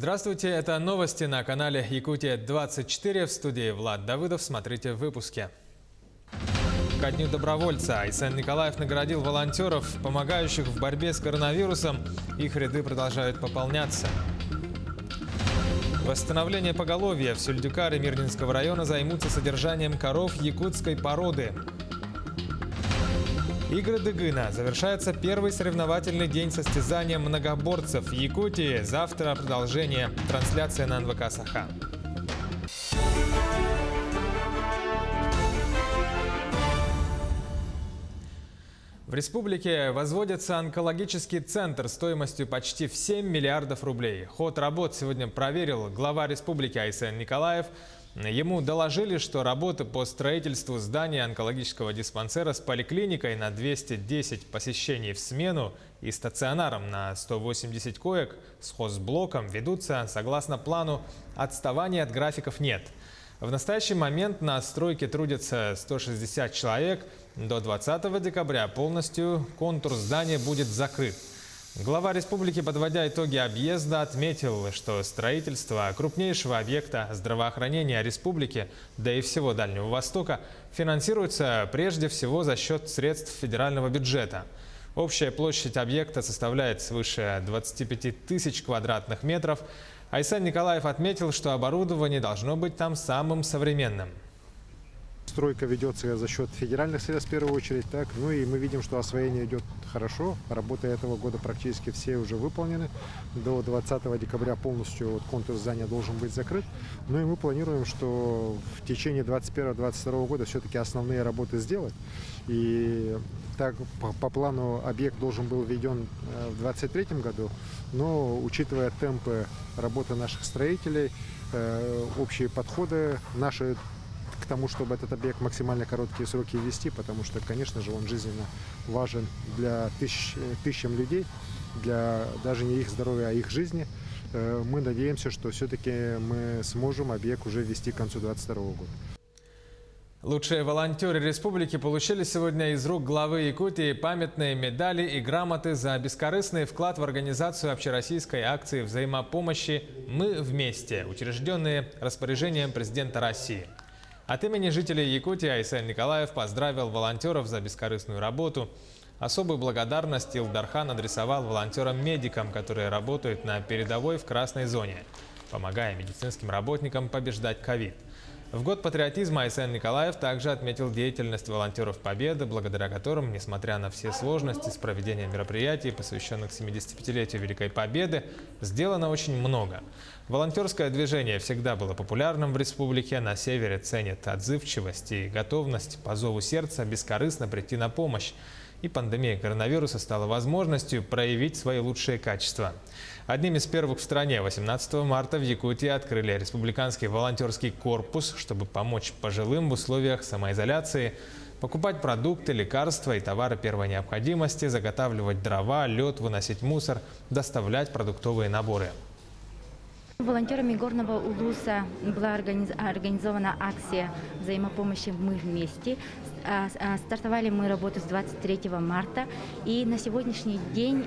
Здравствуйте, это новости на канале Якутия-24. В студии Влад Давыдов. Смотрите в выпуске. Ко дню добровольца Айсен Николаев наградил волонтеров, помогающих в борьбе с коронавирусом. Их ряды продолжают пополняться. Восстановление поголовья. В Сюльдюкаре Мирнинского района займутся содержанием коров якутской породы. Игры Дыгына. Завершается первый соревновательный день состязания многоборцев в Якутии. Завтра продолжение. Трансляция на НВК Саха. В республике возводится онкологический центр стоимостью почти в 7 миллиардов рублей. Ход работ сегодня проверил глава республики Айсен Николаев. Ему доложили, что работы по строительству здания онкологического диспансера с поликлиникой на 210 посещений в смену и стационаром на 180 коек с хозблоком ведутся согласно плану. Отставания от графиков нет. В настоящий момент на стройке трудятся 160 человек. До 20 декабря полностью контур здания будет закрыт. Глава республики, подводя итоги объезда, отметил, что строительство крупнейшего объекта здравоохранения республики, да и всего Дальнего Востока, финансируется прежде всего за счет средств федерального бюджета. Общая площадь объекта составляет свыше 25 тысяч квадратных метров. Айсен Николаев отметил, что оборудование должно быть там самым современным. Стройка ведется за счет федеральных средств в первую очередь, так. Ну и мы видим, что освоение идет хорошо. Работы этого года практически все уже выполнены. До 20 декабря полностью контур здания должен быть закрыт. Ну и мы планируем, что в течение 2021-2022 года все-таки основные работы сделать. И так по плану объект должен был введен в 2023 году, но учитывая темпы работы наших строителей, общие подходы наши к тому, чтобы этот объект максимально короткие сроки ввести, потому что, конечно же, он жизненно важен для тысячам людей, для даже не их здоровья, а их жизни. Мы надеемся, что все-таки мы сможем объект уже ввести к концу 2022 года. Лучшие волонтеры республики получили сегодня из рук главы Якутии памятные медали и грамоты за бескорыстный вклад в организацию общероссийской акции взаимопомощи «Мы вместе», учрежденные распоряжением президента России. От имени жителей Якутии Айсен Николаев поздравил волонтеров за бескорыстную работу. Особую благодарность Илдархан адресовал волонтерам-медикам, которые работают на передовой в красной зоне, помогая медицинским работникам побеждать ковид. В год патриотизма Айсен Николаев также отметил деятельность волонтеров Победы, благодаря которым, несмотря на все сложности с проведением мероприятий, посвященных 75-летию Великой Победы, сделано очень много. Волонтерское движение всегда было популярным в республике. На севере ценят отзывчивость и готовность по зову сердца бескорыстно прийти на помощь. И пандемия коронавируса стала возможностью проявить свои лучшие качества. Одним из первых в стране 18 марта в Якутии открыли республиканский волонтерский корпус, чтобы помочь пожилым в условиях самоизоляции, покупать продукты, лекарства и товары первой необходимости, заготавливать дрова, лед, выносить мусор, доставлять продуктовые наборы. Волонтерами Горного Улуса была организована акция взаимопомощи «Мы вместе». Стартовали мы работу с 23 марта, и на сегодняшний день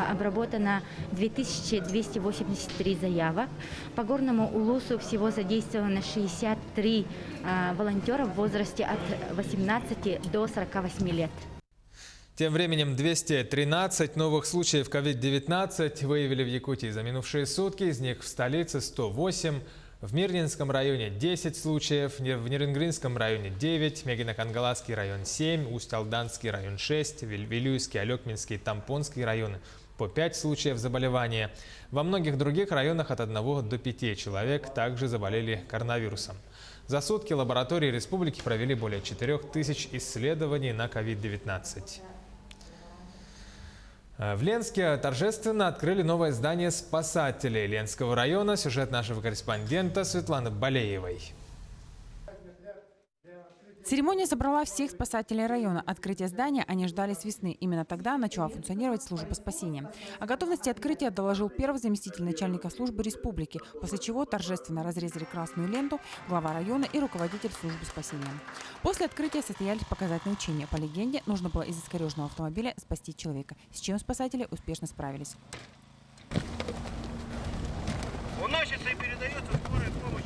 обработано 2283 заявок. По Горному Улусу всего задействовано 63 волонтера в возрасте от 18 до 48 лет. Тем временем 213 новых случаев COVID-19 выявили в Якутии за минувшие сутки. Из них в столице 108, в Мирнинском районе 10 случаев, в Нерынгринском районе 9, Мегино-Кангаласский район 7, Усть-Алданский район 6, Вилюйский, Алекминский, Тампонский районы по 5 случаев заболевания. Во многих других районах от 1 до 5 человек также заболели коронавирусом. За сутки лаборатории республики провели более 4000 исследований на COVID-19. В Ленске торжественно открыли новое здание спасателей Ленского района. Сюжет нашего корреспондента Светланы Балеевой. Церемония собрала всех спасателей района. Открытие здания они ждали с весны. Именно тогда начала функционировать служба спасения. О готовности открытия доложил первый заместитель начальника службы республики, после чего торжественно разрезали красную ленту глава района и руководитель службы спасения. После открытия состоялись показательные учения. По легенде, нужно было из искореженного автомобиля спасти человека, с чем спасатели успешно справились. уносится и передается скорой помощи.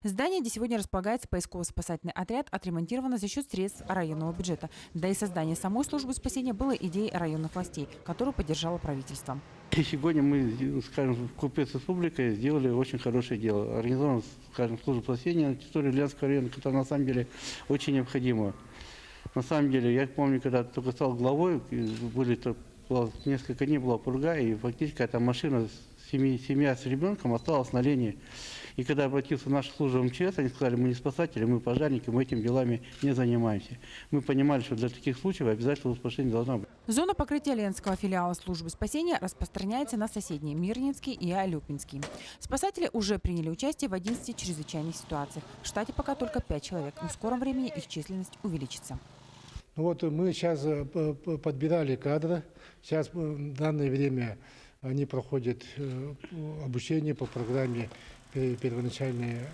Здание, где сегодня располагается поисково-спасательный отряд, отремонтировано за счет средств районного бюджета. Да и создание самой службы спасения было идеей районных властей, которую поддержало правительство. И сегодня мы, скажем, в Купец Республика сделали очень хорошее дело. Организовали, скажем, службу спасения на территории Ульяновского района, которая на самом деле очень необходима. На самом деле, я помню, когда только стал главой, несколько дней была пурга, и фактически эта машина, семья с ребенком осталась на линии. И когда обратился в нашу службу МЧС, они сказали, мы не спасатели, мы пожарники, мы этим делами не занимаемся. Мы понимали, что для таких случаев обязательно спасение должна быть. Зона покрытия Ленинского филиала службы спасения распространяется на соседние Мирнинский и Алюпинский. Спасатели уже приняли участие в 11 чрезвычайных ситуациях. В штате пока только 5 человек, но в скором времени их численность увеличится. Вот мы сейчас подбирали кадры. Сейчас в данное время они проходят обучение по программе первоначальное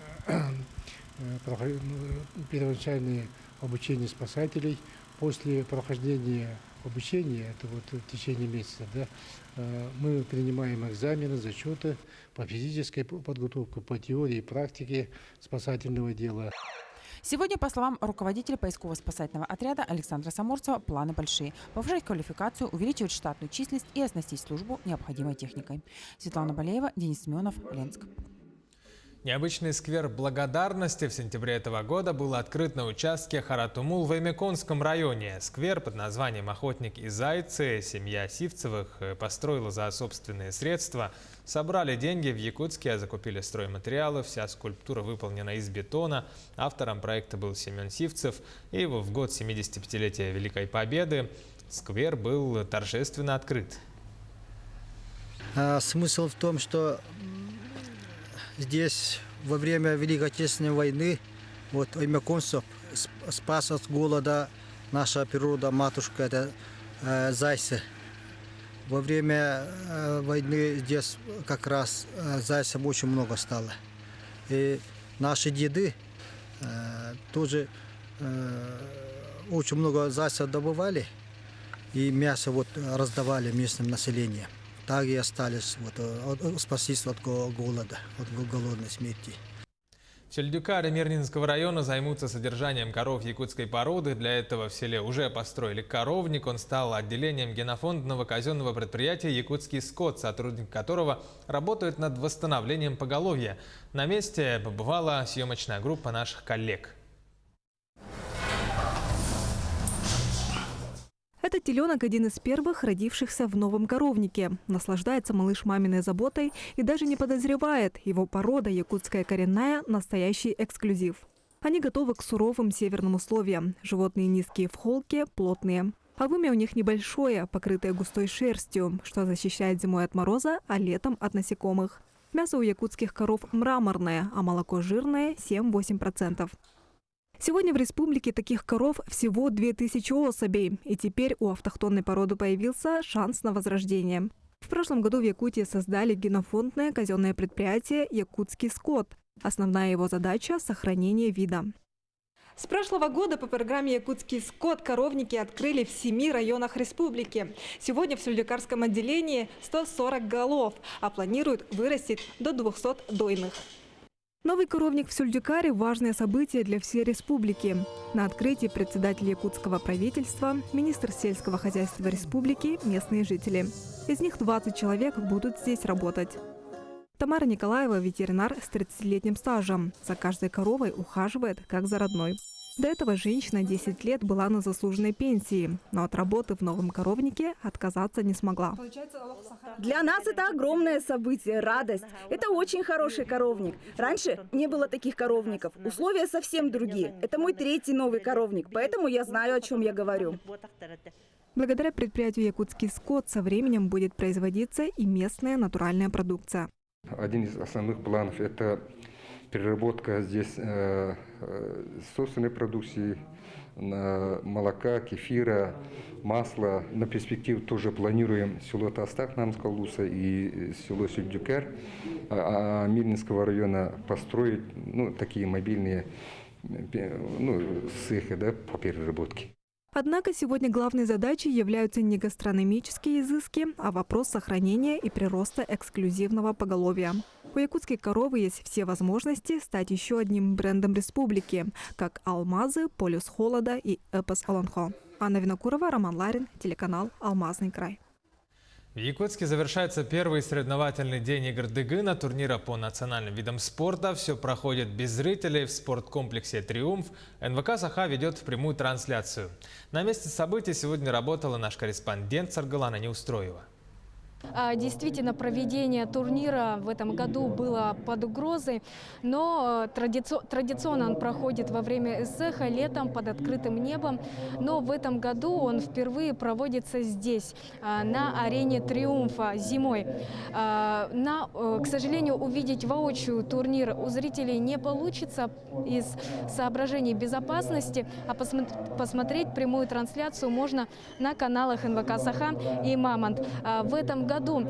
обучение спасателей. После прохождения обучения, это вот в течение месяца, да, мы принимаем экзамены, зачеты по физической подготовке, по теории и практике спасательного дела. Сегодня, по словам руководителя поисково-спасательного отряда Александра Саморцева, планы большие. Повышать квалификацию, увеличивать штатную численность и оснастить службу необходимой техникой. Светлана Балеева, Денис Семенов, Ленск. Необычный сквер благодарности в сентябре этого года был открыт на участке Харатумул в Эмяконском районе. Сквер под названием «Охотник и зайцы» семья Сивцевых построила за собственные средства. Собрали деньги в Якутске, закупили стройматериалы. Вся скульптура выполнена из бетона. Автором проекта был Семен Сивцев. И в год 75-летия Великой Победы сквер был торжественно открыт. Смысл в том, что здесь во время Великой Отечественной войны эмяконцев спас от голода наша природа, матушка, это зайцы. Во время войны здесь как раз зайцев очень много стало. И наши деды тоже очень много зайцев добывали и мясо раздавали местным населению. Так и остались, спастись от голода, от голодной смерти. Сельдюкары Мирнинского района займутся содержанием коров якутской породы. Для этого в селе уже построили коровник. Он стал отделением генофондного казенного предприятия «Якутский скот», сотрудник которого работает над восстановлением поголовья. На месте побывала съемочная группа наших коллег. Этот теленок один из первых, родившихся в новом коровнике. Наслаждается малыш маминой заботой и даже не подозревает, его порода якутская коренная – настоящий эксклюзив. Они готовы к суровым северным условиям. Животные низкие в холке, плотные. А вымя у них небольшое, покрытое густой шерстью, что защищает зимой от мороза, а летом от насекомых. Мясо у якутских коров мраморное, а молоко жирное – 7–8%. Сегодня в республике таких коров всего 2000 особей, и теперь у автохтонной породы появился шанс на возрождение. В прошлом году в Якутии создали генофондное казенное предприятие «Якутский скот». Основная его задача – сохранение вида. С прошлого года по программе «Якутский скот» коровники открыли в 7 районах республики. Сегодня в Сельдюкарском отделении 140 голов, а планируют вырастить до 200 дойных. Новый коровник в Сельдюкаре – важное событие для всей республики. На открытии председатель якутского правительства, министр сельского хозяйства республики, местные жители. Из них 20 человек будут здесь работать. Тамара Николаева – ветеринар с 30-летним стажем. За каждой коровой ухаживает, как за родной. До этого женщина 10 лет была на заслуженной пенсии, но от работы в новом коровнике отказаться не смогла. Для нас это огромное событие, радость. Это очень хороший коровник. Раньше не было таких коровников. Условия совсем другие. Это мой 3-й новый коровник, поэтому я знаю, о чем я говорю. Благодаря предприятию «Якутский скот» со временем будет производиться и местная натуральная продукция. Один из основных планов – это переработка здесь собственной продукции, молока, кефира, масла. На перспективу тоже планируем село Тастак Намскалуса и село Сельдюкар Мирнинского района построить такие мобильные цехи по переработке. Однако сегодня главной задачей являются не гастрономические изыски, а вопрос сохранения и прироста эксклюзивного поголовья. У якутской коровы есть все возможности стать еще одним брендом республики, как «Алмазы», «Полюс холода» и «Эпос Олонхо». Анна Винокурова, Роман Ларин, телеканал «Алмазный край». В Якутске завершается первый соревновательный день игр Дыгына, турнира по национальным видам спорта. Все проходит без зрителей в спорткомплексе «Триумф». НВК «Саха» ведет прямую трансляцию. На месте событий сегодня работала наш корреспондент Саргалана Неустроева. Действительно, проведение турнира в этом году было под угрозой, но традиционно он проходит во время СЭХа летом под открытым небом. Но в этом году он впервые проводится здесь, на арене «Триумфа» зимой. К сожалению, увидеть воочию турнир у зрителей не получится из соображений безопасности, а посмотреть прямую трансляцию можно на каналах НВК «Саха» и «Мамонт». В этом году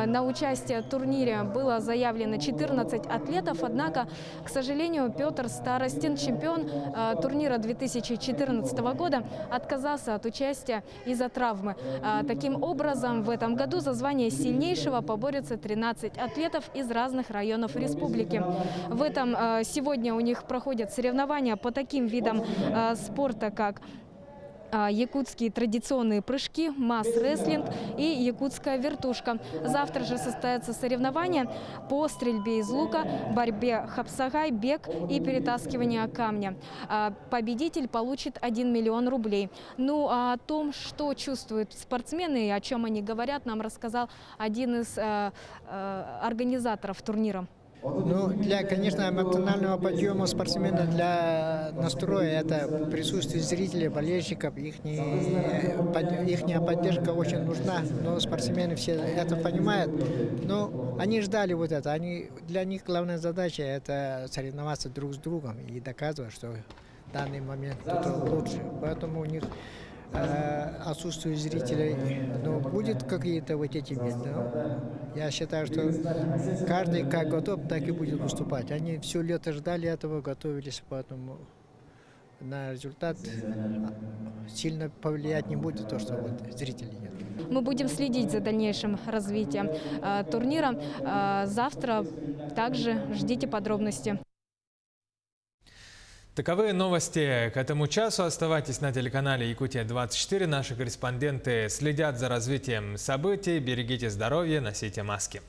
на участие в турнире было заявлено 14 атлетов, однако, к сожалению, Петр Старостин, чемпион турнира 2014 года, отказался от участия из-за травмы. Таким образом, в этом году за звание сильнейшего поборются 13 атлетов из разных районов республики. Сегодня у них проходят соревнования по таким видам спорта, как якутские традиционные прыжки, масс-рестлинг и якутская вертушка. Завтра же состоятся соревнования по стрельбе из лука, борьбе хапсагай, бег и перетаскивание камня. Победитель получит 1 миллион рублей. Ну, а о том, что чувствуют спортсмены и о чем они говорят, нам рассказал один из организаторов турнира. Ну, конечно, эмоционального подъема спортсмена, для настроя это присутствие зрителей, болельщиков, ихняя поддержка очень нужна. Но спортсмены все это понимают. Но они ждали вот это. Для них главная задача это соревноваться друг с другом и доказывать, что в данный момент кто-то лучше. Поэтому у них отсутствие зрителей, но будет какие-то вот эти виды. Я считаю, что каждый как готов, так и будет выступать. Они все лето ждали этого, готовились, поэтому на результат сильно повлиять не будет то, что вот зрителей нет. Мы будем следить за дальнейшим развитием турнира. Завтра также ждите подробности. Таковы новости к этому часу. Оставайтесь на телеканале Якутия-24. Наши корреспонденты следят за развитием событий. Берегите здоровье, носите маски.